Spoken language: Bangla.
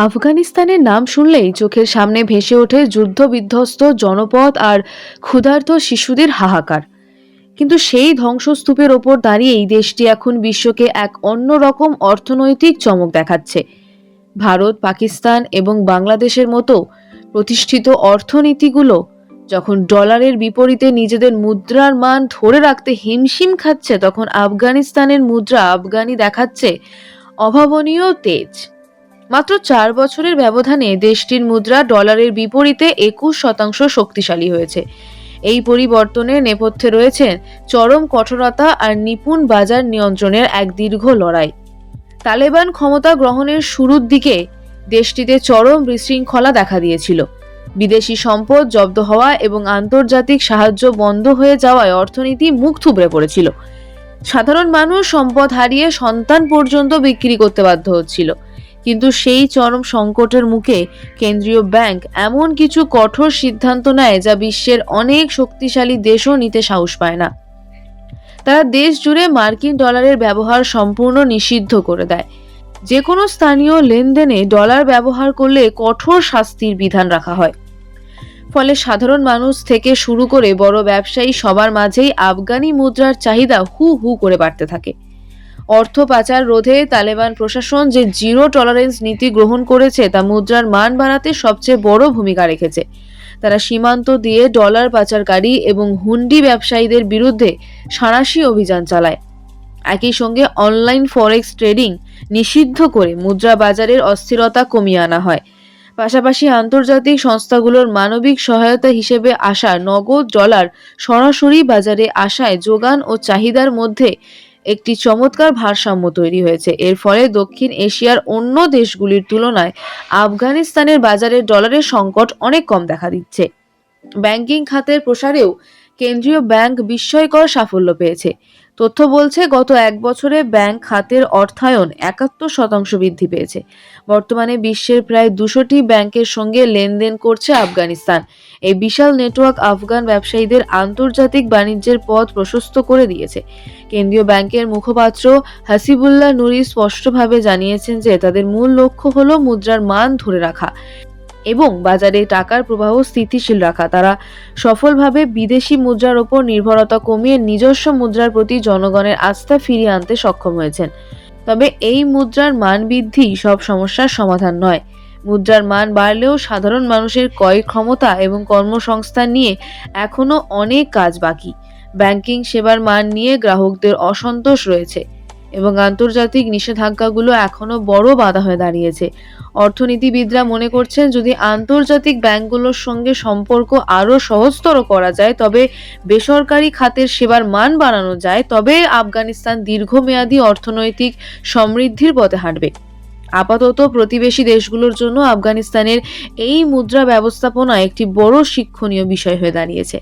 আফগানিস্তানের নাম শুনলেই চোখের সামনে ভেসে ওঠে যুদ্ধবিধ্বস্ত জনপদ আর ক্ষুধার্ত শিশুদের হাহাকার। কিন্তু সেই ধ্বংসস্তূপের ওপর দাঁড়িয়েই দেশটি এখন বিশ্বকে এক অন্যরকম অর্থনৈতিক চমক দেখাচ্ছে। ভারত, পাকিস্তান এবং বাংলাদেশের মতো প্রতিষ্ঠিত অর্থনীতিগুলো যখন ডলারের বিপরীতে নিজেদের মুদ্রার মান ধরে রাখতে হিমশিম খাচ্ছে, তখন আফগানিস্তানের মুদ্রা আফগানি দেখাচ্ছে অভাবনীয় তেজ। মাত্র 4 বছরের ব্যবধানে দেশটির মুদ্রা ডলারের বিপরীতে 21% শক্তিশালী হয়েছে। এই পরিবর্তনের নেপথ্যে রয়েছেন চরম কঠোরতা আর নিপুণ বাজার নিয়ন্ত্রণের এক দীর্ঘ লড়াই। তালেবান ক্ষমতা গ্রহণের শুরুর দিকে দেশটিতে চরম বিশৃঙ্খলা দেখা দিয়েছিল। বিদেশি সম্পদ জব্দ হওয়া এবং আন্তর্জাতিক সাহায্য বন্ধ হয়ে যাওয়ায় অর্থনীতি মুখ থুবড়ে পড়েছিল। সাধারণ মানুষ সম্পদ হারিয়ে সন্তান পর্যন্ত বিক্রি করতে বাধ্য হচ্ছিল। কিন্তু সেই চরম সংকটের মুখে কেন্দ্রীয় ব্যাংক এমন কিছু কঠোর সিদ্ধান্ত নেয় যা বিশ্বের অনেক শক্তিশালী দেশও নিতে সাহস পায় না। তারা দেশ জুড়ে মার্কিন ডলারের ব্যবহার সম্পূর্ণ নিষিদ্ধ করে দেয়। যে কোনো স্থানীয় লেনদেনে ডলার ব্যবহার করলে কঠোর শাস্তির বিধান রাখা হয়। ফলে সাধারণ মানুষ থেকে শুরু করে বড় ব্যবসায়ী সবার মাঝেই আফগানি মুদ্রার চাহিদা হু হু করে বাড়তে থাকে। অর্থ পাচার রোধে তালেবান প্রশাসন যে জিরো টলারেন্স নীতি গ্রহণ করেছে তা মুদ্রার মান বাড়াতে সবচেয়ে বড় ভূমিকা রেখেছে। তারা সীমান্ত দিয়ে ডলার পাচারকারী এবং হুন্ডি ব্যবসায়ীদের বিরুদ্ধে সাঁড়াশি অভিযান চালায়। একই সঙ্গে অনলাইন ফরেক্স ট্রেডিং নিষিদ্ধ করে মুদ্রা বাজারের অস্থিরতা কমিয়ে আনা হয়। পাশাপাশি আন্তর্জাতিক সংস্থাগুলোর মানবিক সহায়তা হিসেবে আসা নগদ ডলার সরাসরি বাজারে আসায় যোগান ও চাহিদার মধ্যে একটি চমৎকার ভারসাম্য তৈরি হয়েছে। এর ফলে দক্ষিণ এশিয়ার অন্য দেশগুলির তুলনায় আফগানিস্তানের বাজারে ডলারের সংকট অনেক কম দেখা দিচ্ছে। ব্যাংকিং খাতের প্রসারেও কেন্দ্রীয় ব্যাংক বিস্ময়কর সাফল্য পেয়েছে। তথ্য বলছে গত 1 বছরে ব্যাংক খাতের অর্থায়ন 71% বৃদ্ধি পেয়েছে। বর্তমানে বিশ্বের প্রায় 200টি ব্যাংকের সঙ্গে লেনদেন করছে আফগানিস্তান। এই বিশাল নেটওয়ার্ক আফগান ব্যবসায়ীদের আন্তর্জাতিক বাণিজ্যের পথ প্রশস্ত করে দিয়েছে। কেন্দ্রীয় ব্যাংকের মুখপাত্র হাসিবুল্লাহ নুরি স্পষ্টভাবে জানিয়েছেন যে তাদের মূল লক্ষ্য হলো মুদ্রার মান ধরে রাখা এবং বাজারে টাকার প্রবাহ স্থিতিশীল রাখা। তারা সফলভাবে বিদেশি মুদ্রার ওপর নির্ভরতা কমিয়ে নিজস্ব মুদ্রার প্রতি জনগণের আস্থা ফিরিয়ে আনতে সক্ষম হয়েছেন। তবে এই মুদ্রার মান বৃদ্ধি সব সমস্যার সমাধান নয়। মুদ্রার মান বাড়লেও সাধারণ মানুষের ক্রয় ক্ষমতা এবং কর্মসংস্থান নিয়ে এখনো অনেক কাজ বাকি। ব্যাংকিং সেবার মান নিয়ে গ্রাহকদের অসন্তোষ রয়েছে এবং আন্তর্জাতিক নিষেধাজ্ঞাগুলো এখনো বড় বাধা হয়ে দাঁড়িয়েছে। অর্থনীতিবিদরা মনে করছেন যদি আন্তর্জাতিক ব্যাংকগুলোর সঙ্গে সম্পর্ক আরও সহজতর করা যায়, তবে বেসরকারি খাতের সেবার মান বাড়ানো যায়, তবে আফগানিস্তান দীর্ঘমেয়াদী অর্থনৈতিক সমৃদ্ধির পথে হাঁটবে। আপাতত প্রতিবেশী দেশগুলোর জন্য আফগানিস্তানের এই মুদ্রা ব্যবস্থাপনা একটি বড় শিক্ষণীয় বিষয় হয়ে দাঁড়িয়েছে।